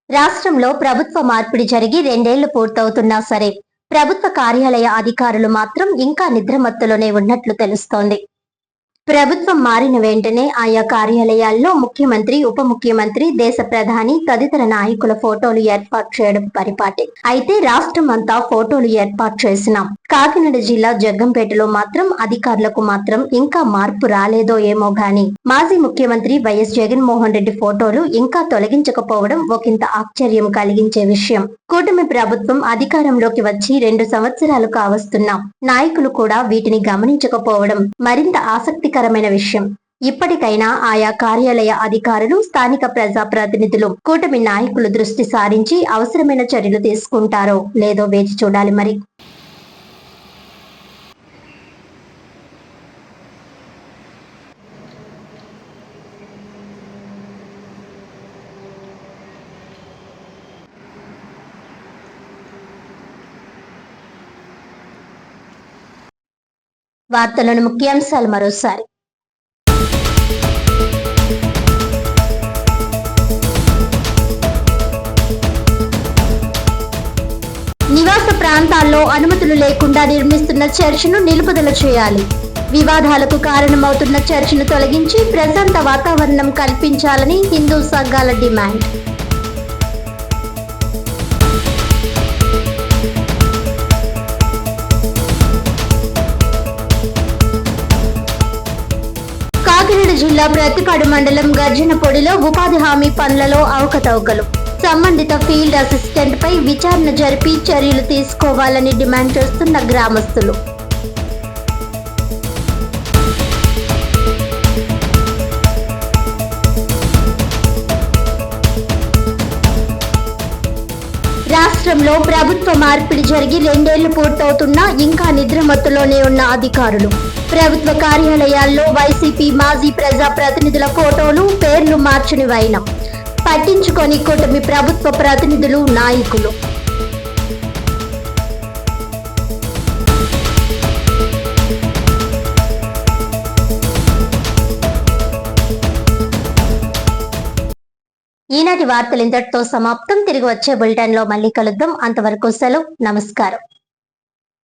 రాష్ట్రంలో ప్రభుత్వ మార్పిడి జరిగి 2 ఏళ్లు పూర్తవుతున్నా సరే ప్రభుత్వ కార్యాలయ అధికారులు మాత్రం ఇంకా నిద్రమత్తులోనే ఉన్నట్లు తెలుస్తోంది. ప్రభుత్వం మారిన వెంటనే ఆయా కార్యాలయాల్లో ముఖ్యమంత్రి, ఉప ముఖ్యమంత్రి, దేశ ప్రధాని తదితర నాయకుల ఫోటోలు ఏర్పాటు చేయడం పరిపాటి. అయితే రాష్ట్రం అంతా ఫోటోలు ఏర్పాటు చేసినాం. కాకినాడ జిల్లా జగ్గంపేటలో మాత్రం అధికారులకు మాత్రం ఇంకా మార్పు రాలేదో ఏమో గాని మాజీ ముఖ్యమంత్రి వైఎస్ జగన్మోహన్ రెడ్డి ఫోటోలు ఇంకా తొలగించకపోవడం ఒకంత ఆశ్చర్యం కలిగించే విషయం. కూటమి ప్రభుత్వం అధికారంలోకి వచ్చి 2 సంవత్సరాలు కావస్తున్నాం. నాయకులు కూడా వీటిని గమనించకపోవడం మరింత ఆసక్తికరమైన విషయం. ఇప్పటికైనా ఆయా కార్యాలయ అధికారులు, స్థానిక ప్రజాప్రతినిధులు, కూటమి నాయకులు దృష్టి సారించి అవసరమైన చర్యలు తీసుకుంటారో లేదో వేచి చూడాలి. మరి వార్తలను ముఖ్యాంశాలు మరోసారి. నివాస ప్రాంతాల్లో అనుమతులు లేకుండా నిర్మిస్తున్న చర్చిను నిలుపుదల చేయాలి. వివాదాలకు కారణమవుతున్న చర్చిను తొలగించి ప్రశాంత వాతావరణం కల్పించాలని హిందూ సంఘాల డిమాండ్. కాకినాడ జిల్లా ప్రతిపాడు మండలం గర్జనపొడిలో ఉపాధి హామీ పనులలో అవకతవకలు. సంబంధిత ఫీల్డ్ అసిస్టెంట్ పై విచారణ జరిపి చర్యలు తీసుకోవాలని డిమాండ్ చేస్తున్న గ్రామస్తులు. రాష్ట్రంలో ప్రభుత్వ మార్పిడి జరిగి 2 ఏళ్లు పూర్తవుతున్నా ఇంకా నిద్రమత్తులోనే ఉన్న అధికారులు. ప్రభుత్వ కార్యాలయాల్లో వైసీపీ మాజీ ప్రజాప్రతినిధుల ఫోటోలు, పేర్లు మార్చని వైనం. పట్టించుకొని కూటమి ప్రభుత్వ ప్రతినిధులు, నాయకులు. ఈనాటి వార్తలు ఇంతటితో సమాప్తం. తిరిగి వచ్చే బులెటిన్ లో మళ్ళీ కలుద్దాం. అంతవరకు సెలవు. నమస్కారం.